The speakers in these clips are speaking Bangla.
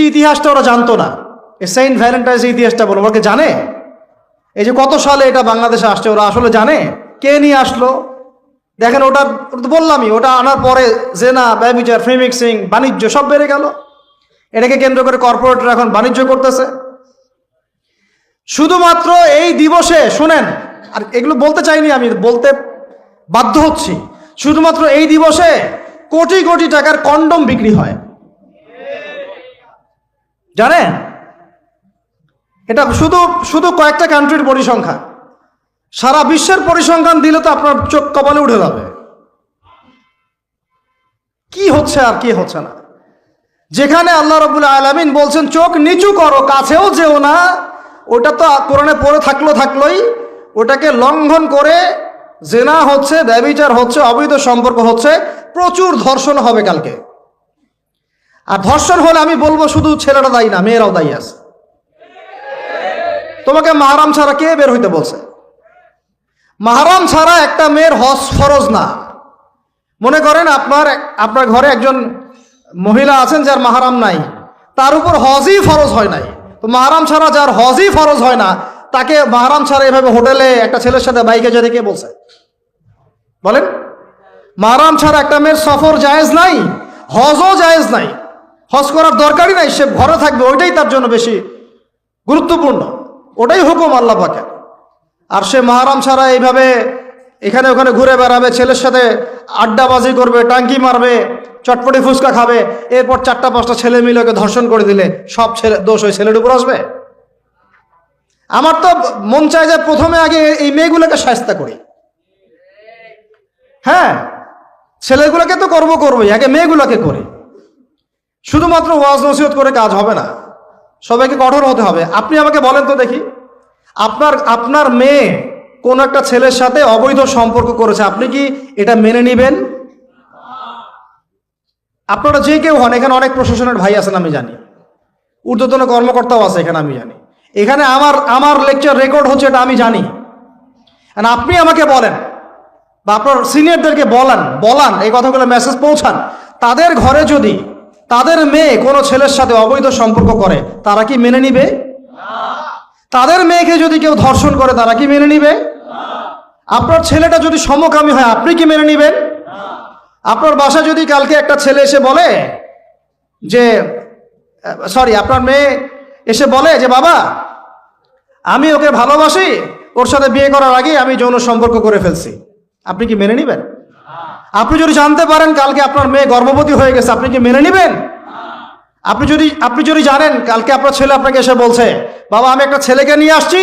যে ইতিহাসটা ওরা জানতো না, এই সেন্ট ভ্যালেন্টাইন্স ইতিহাসটা বলো, ওরা কি জানে? এই যে কত সালে এটা বাংলাদেশে আসছে, ওরা আসলে জানে? কে নিয়ে আসলো? দেখেন ওটা তো বললামই, ওটা আনার পরে জেনা, ব্যভিচার, ফ্রি মিক্সিং, বাণিজ্য সব বেড়ে গেল। এটাকে কেন্দ্র করে কর্পোরেটরা এখন বাণিজ্য করতেছে। শুধুমাত্র এই দিবসে শুনেন, আর এগুলো বলতে চাইনি, আমি বলতে বাধ্য হচ্ছি, শুধুমাত্র এই দিবসে কোটি কোটি টাকার কন্ডম বিক্রি হয়, জানেন? এটা শুধু শুধু কয়েকটা কান্ট্রির পরিসংখ্যান। সারা বিশ্বের পরিসংখ্যান দিলে তো আপনার চোখ কপালে উঠে যাবে। কি হচ্ছে আর কি হচ্ছে না। যেখানে আল্লাহ রাব্বুল আলামিন বলছেন চোখ নিচু করো, কাছেও যেও না, ওটা তো কোরআনে পড়ে থাকলোই, ওটাকে লঙ্ঘন করে জেনা হচ্ছে, ব্যভিচার হচ্ছে, অবৈধ সম্পর্ক হচ্ছে, প্রচুর ধর্ষণ হবে কালকে। আর ধর্ষণ হলে আমি বলবো শুধু ছেলেরা দায়ী না, মেয়েরাও দায়ী আছে। তোমাকে মাহরাম ছাড়া কে বের হইতে বলছে? মাহরাম ছাড়া একটা মেয়ের হজ ফরজ না। মনে করেন আপনার ঘরে একজন মহিলা আছেন যার মাহরাম নাই, তার উপর হজই ফরজ হয় নাই। তো মাহরাম ছাড়া যার হজই ফরজ হয় না, তাকে মাহরাম ছাড়া এভাবে হোটেলে একটা ছেলের সাথে বাইকে যেতে কে বলছে? বলেন। মাহরাম ছাড়া একটা মেয়ের সফর জায়েজ নাই, হজও জায়েজ নাই, হজ করার দরকারই নাই, সে ঘরে থাকবে, ওইটাই তার জন্য বেশি গুরুত্বপূর্ণ, ওটাই হুকুম আল্লাহ পাকের। আর সে মাহরাম ছাড়া এইভাবে এখানে ওখানে ঘুরে বেড়াবে, ছেলের সাথে আড্ডাবাজি করবে, টাঙ্কি মারবে, চটপটি ফুচকা খাবে, এরপর 4-5টা ছেলে মিলে ওকে ধর্ষণ করে দিলে সব ছেলে দোষ ওই ছেলের উপর আসবে? আমার তো মন চায় যে প্রথমে আগে এই মেয়েগুলোকে শায়েস্তা করি। হ্যাঁ, ছেলেগুলোকে তো করবোই, আগে মেয়েগুলোকে করি। শুধুমাত্র ওয়াজ নসিহত করে কাজ হবে না, সবাইকে কঠোর হতে হবে। আপনি আমাকে বলেন তো দেখি, আপনার মেয়ে কোন একটা ছেলের সাথে অবৈধ সম্পর্ক করেছে, আপনি কি এটা মেনে নিবেন? আপনারা যে কেউ হন, এখানে অনেক প্রশাসনের ভাই আছেন আমি জানি, ঊর্ধ্বতন কর্মকর্তাও আছে এখানে আমি জানি, এখানে আমার লেকচার রেকর্ড হচ্ছে এটা আমি জানি। আর আপনি আমাকে বলেন বা আপনার সিনিয়রদেরকে বলান এই কথাগুলো মেসেজ পৌঁছান, তাদের ঘরে যদি তাদের মেয়ে কোনো ছেলের সাথে অবৈধ সম্পর্ক করে তারা কি মেনে নিবে? তাদের মেয়েকে যদি কেউ ধর্ষণ করে তারা কি মেনে নিবে? আপনার ছেলেটা যদি সমকামী হয় আপনি কি মেনে নিবেন? আপনার বাসায় যদি কালকে একটা ছেলে এসে বলে যে আপনার মেয়ে এসে বলে যে বাবা আমি ওকে ভালোবাসি, ওর সাথে বিয়ে করার আগে আমি যৌন সম্পর্ক করে ফেলছি, আপনি কি মেনে নিবেন? আপনি যদি জানতে পারেন কালকে আপনার মেয়ে গর্ভবতী হয়ে গেছে, আপনি কি মেনে নিবেন? আপনি যদি জানেন কালকে আপনার ছেলে আপনাকে এসে বলছে বাবা আমি একটা ছেলেকে নিয়ে আসছি,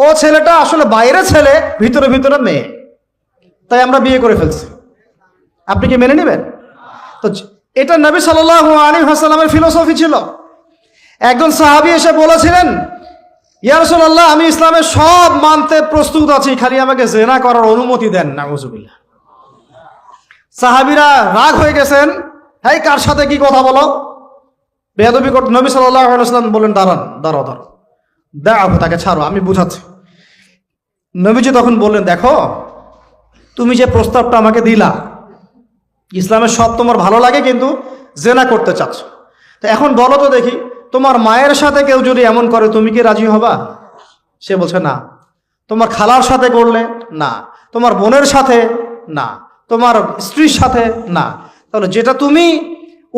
ও ছেলেটা আসলে বাইরে ছেলে, ভিতরে ভিতরে মেয়ে, তাই আমরা বিয়ে করে ফেলছি, আপনি কি মেনে নেবেন? তো এটা নবী সাল্লাল্লাহু আলাইহি ওয়াসাল্লামের ফিলোসফি ছিল। একজন সাহাবী এসে বলেছিলেন ইয়া রাসূলুল্লাহ আমি ইসলামের সব মানতে প্রস্তুত আছি, খালি আমাকে জিনা করার অনুমতি দেন। নাউযুবিল্লাহ। সাহাবীরা রাগ হয়ে গেছেন, হেই কার সাথে কি কথা বলো, বেয়াদবি করতে। নবী সাল্লাল্লাহু আলাইহি ওয়াসাল্লাম বলেন দাঁড়াও, তাকে ছাড়ো, আমি বুঝাচ্ছি। নবীজি তখন বললেন দেখো তুমি যে প্রস্তাবটা আমাকে দিলা, ইসলামের সব তোমার ভালো লাগে কিন্তু জেনা করতে চাচ্ছ, তো এখন বলো তো দেখি তোমার মায়ের সাথে কেউ যদি এমন করে তুমি কি রাজি হবা? সে বলছে না। তোমার খালার সাথে করলে না, তোমার বোনের সাথে না, তোমার স্ত্রীর সাথে না, তাহলে যেটা তুমি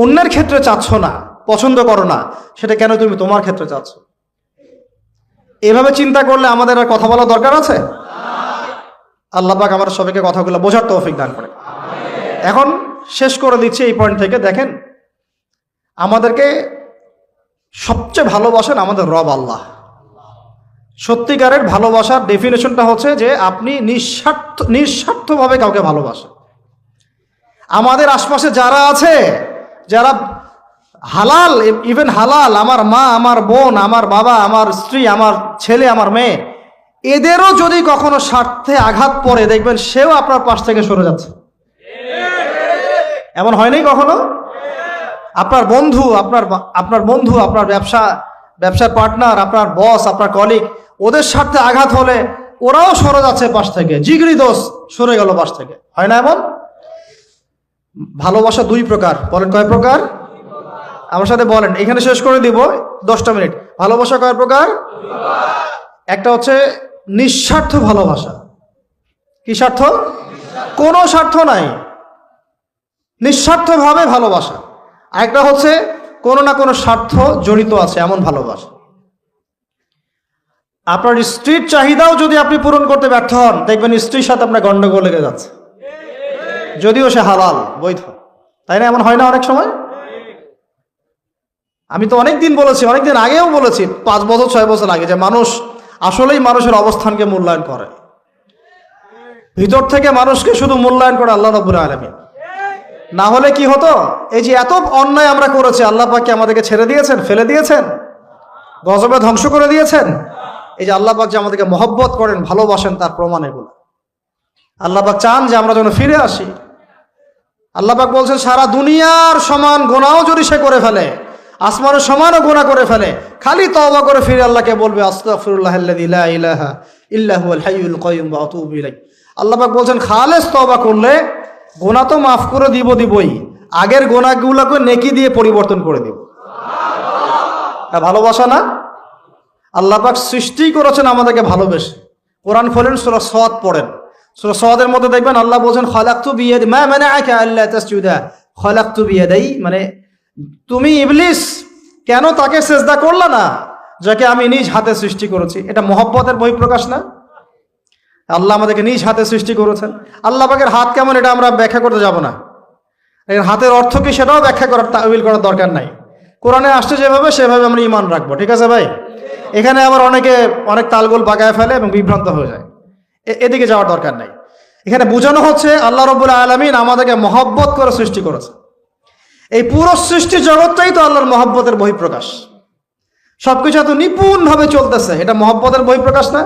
অন্যের ক্ষেত্রে চাচ্ছ না, পছন্দ করো না, সেটা কেন তুমি তোমার ক্ষেত্রে চাচ্ছ? এভাবে চিন্তা করলে আমাদের আর কথা বলা দরকার আছে? আল্লাহ পাক আমাদের সবাইকে কথাগুলো বোঝার তৌফিক দান করে। এখন শেষ করে দিচ্ছি এই পয়েন্ট থেকে। দেখেন আমাদেরকে সবচেয়ে ভালোবাসেন আমাদের রব আল্লাহ। সত্যিকারের ভালোবাসার ডেফিনেশনটা হচ্ছে যে আপনি নিঃস্বার্থভাবে কাউকে ভালোবাসেন। আমাদের আশপাশে যারা আছে, যারা হালাল, ইভেন হালাল, আমার মা, আমার বোন, আমার বাবা, আমার স্ত্রী, আমার ছেলে, আমার মেয়ে, এদেরও যদি কখনো স্বার্থে আঘাত পড়ে দেখবেন সেও আপনার পাশ থেকে সরে যাচ্ছে। এমন হয়নি কখনো? আপনার বন্ধু, আপনার ব্যবসার পার্টনার, আপনার বস, আপনার কলিগ, ওদের স্বার্থে আঘাত হলে ওরাও সরে যাচ্ছে পাশ থেকে, জিগরি দোষ সরে গেল পাশ থেকে, হয় না এমন? ভালোবাসা দুই প্রকার, বলেন কয় প্রকার? আমার সাথে বলেন, এখানে শেষ করে দিব 10টা মিনিট। ভালোবাসা কয় প্রকার? একটা হচ্ছে নিঃস্বার্থ ভালোবাসা। কি স্বার্থ? কোনো স্বার্থ নাই, নিঃস্বার্থভাবে ভালোবাসা। আরেকটা হচ্ছে কোনো না কোনো স্বার্থ জড়িত আছে এমন ভালোবাসা। আপনার স্ত্রীর চাহিদাও যদি আপনি পূরণ করতে ব্যর্থ হন, দেখবেন স্ত্রীর সাথে আপনার গন্ডগোল লেগে যাচ্ছে, যদিও সে হালাল, বৈধ, তাই না? এমন হয় না অনেক সময়? আমি তো অনেকদিন বলেছি, অনেকদিন আগেও বলেছি, 5 বছর 6 বছর আগে, যে মানুষ আসলেই মানুষের অবস্থানকে মূল্যায়ন করে, ভিতর থেকে মানুষকে শুধু মূল্যায়ন করে আল্লাহ রাব্বুল আলামিন। না হলে কি হতো? এই যে এত অন্যায় আমরা করেছি, আল্লাহ পাক কি আমাদেরকে ছেড়ে দিয়েছেন, ফেলে দিয়েছেন, গজবে ধ্বংস করে দিয়েছেন? এই যে আল্লাহ পাক যে আমাদেরকে মহব্বত করেন, ভালোবাসেন, তার প্রমাণ এগুলো। আল্লাহ পাক চান যে আমরা যেন ফিরে আসি। আল্লাহ পাক বলছেন, সারা দুনিয়ার সমান গুনাহও যদি সে করে ফেলে, আসমানের সমানও গুনাহ করে ফেলে, খালি তওবা করে ফিরে আল্লাহকে বলবে, আস্তাগফিরুল্লাহাল্লাযী লা ইলাহা ইল্লা হুয়াল হাইয়ুল কাইয়্যুম ওয়া আতুবু ইলাইহি। আল্লাহ পাক বলছেন, খালেস তওবা করলে গুনাহ তো মাফ করে দিবই, আগের গুনাহগুলোকে নেকি দিয়ে পরিবর্তন করে দিব। এটা ভালোবাসা না? আল্লাহ পাক সৃষ্টি করেছেন আমাদেরকে ভালোবেসে। কোরআন খোলেন, সূরা সাদ পড়েন, সূরা সাদের মধ্যে দেখবেন আল্লাহ বলছেন, খালাকতু বিয়াদি মা মানাআকা আল্লা তাসজুদা খালাকতু বিয়াদাই, মানে তুমি ইবলিস কেন তাকে সিজদা করলা না যাকে আমি নিজ হাতে সৃষ্টি করেছি? এটা মহব্বতের বহিঃপ্রকাশ না? আল্লাহ আমাদেরকে নিজ হাতে সৃষ্টি করেছেন। আল্লাহ পাকের হাত কেমন এটা আমরা ব্যাখ্যা করতে যাব না, এর হাতের অর্থ কি সেটাও ব্যাখ্যা করার, তাওয়িল করার দরকার নাই। কোরআনে আসছে যেভাবে সেভাবে আমরা ঈমান রাখবো, ঠিক আছে ভাই? এখানে আবার অনেকে অনেক তালগোল বাগায় ফেলে এবং বিভ্রান্ত হয়ে যায়, এদিকে যাওয়ার দরকার নাই। এখানে বোঝানো হচ্ছে আল্লাহ রাব্বুল আলামিন আমাদেরকে মহব্বত করে সৃষ্টি করেছে। এই পুরো সৃষ্টি জগৎটাই তো আল্লাহর মহব্বতের বহিঃপ্রকাশ। সবকিছু এত নিপুণভাবে চলতেছে, এটা মহব্বতের বহিঃপ্রকাশ না?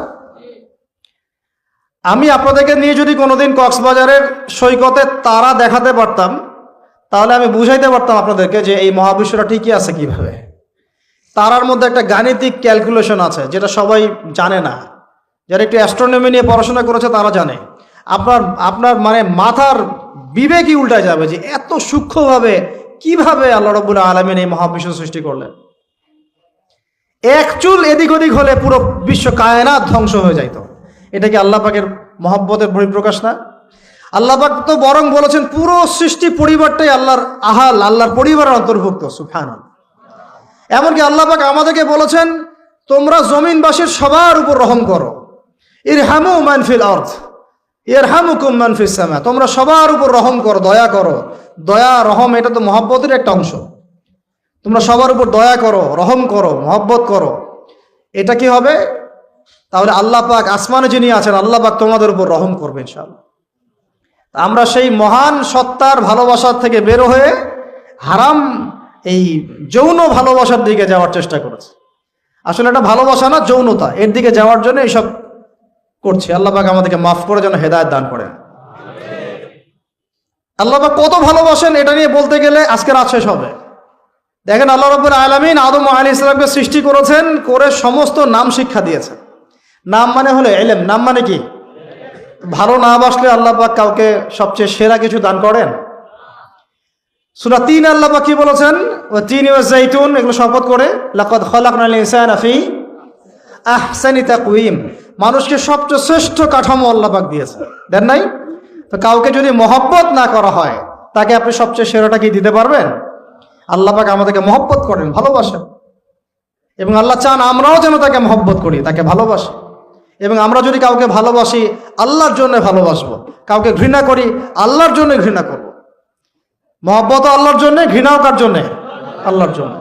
আমি আপনাদেরকে নিয়ে যদি কোনোদিন কক্সবাজারের সৈকতে তারা দেখাতে পারতাম, তাহলে আমি বুঝাইতে পারতাম আপনাদেরকে যে এই মহাবিশ্বটা ঠিকই আছে কিভাবে। তারার মধ্যে একটা গাণিতিক ক্যালকুলেশন আছে যেটা সবাই জানে না। যারা একটু অ্যাস্ট্রোনমি নিয়ে পড়াশোনা করেছে তারা জানে। আপনার মানে মাথার বিবেকই উল্টা যাবে যে এত সূক্ষ্মভাবে কিভাবে আল্লাহ রাব্বুল আলামিন এই মহাবিশ্ব সৃষ্টি করলেন। এক চুল এদিক ওদিক হলে পুরো বিশ্ব কায়নাত ধ্বংস হয়ে যাইত। এটা কি আল্লাহ পাকের মহব্বতের বহিঃপ্রকাশ না? আল্লাহ পাক তো বরং বলেছেন পুরো সৃষ্টি পরিবারটাই আল্লাহর আহাল, আল্লাহর পরিবারের অন্তর্ভুক্ত। সুবহানাল্লাহ। এমনকি আল্লাহ পাক আমাদেরকে বলেছেন, তোমরা জমিনবাসীর সবার উপর রহম করো। ইরহামু মান ফিল আরদ ইরহামুকুম মান ফিস সামা, তোমরা সবার উপর রহম করো, দয়া করো। দয়া রহম এটা তো মহব্বতের একটা অংশ। তোমরা সবার উপর দয়া করো, রহম করো, মহব্বত করো। এটা কি হবে? তাহলে আল্লাহ পাক আসমানে যিনি আছেন আল্লাহ পাক তোমাদের উপর রহম করবে ইনশাআল্লাহ। আমরা সেই মহান সত্তার ভালোবাসার থেকে বের হয়ে হারাম এই যৌন ভালোবাসার দিকে যাওয়ার চেষ্টা করেছে। আসলে এটা ভালোবাসা না, যৌনতা, এর দিকে যাওয়ার জন্য এইসব করছি। আল্লাহ পাক আমাদেরকে মাফ করে যেন হেদায়েত দান করেন। আল্লাহ পাক কত ভালোবাসেন এটা নিয়ে বলতে গেলে আজকে রাত শেষ হবে। দেখেন, আল্লাহ রাব্বুল আলামিন আদম আলাইহিস সালামকে সৃষ্টি করেছেন, করে সমস্ত নাম শিক্ষা দিয়েছেন। নাম মানে হলো ইলম। নাম মানে কি? ভালো না বাসলে আল্লাহ পাক কাউকে সবচেয়ে সেরা কিছু দান করেন? সূরা ৩ আল্লাহ পাক কি বলেছেন? ওয়া তিনি ওয়া যাইতুন, এগুলো শপথ করে, লাকাদ খালাকনাল ইনসানা ফি আহসানি তাকওয়িম, মানুষকে সবচেয়ে শ্রেষ্ঠ কাঠামো আল্লাহ পাক দিয়েছেন, দেন নাই? তো কাউকে যদি মহব্বত না করা হয়, তাকে আপনি সবচেয়ে সেরাটা কি দিতে পারবেন? আল্লাহ পাক আমাদেরকে মহব্বত করেন, ভালোবাসেন, এবং আল্লাহ চান আমরাও যেন তাকে মহব্বত করি, তাকে ভালোবাসি। এবং আমরা যদি কাউকে ভালোবাসি আল্লাহর জন্য ভালোবাসবো, কাউকে ঘৃণা করি আল্লাহর জন্য ঘৃণা করব। মহব্বত আল্লাহর জন্য, ঘৃণাও কার জন্য? আল্লাহর জন্য।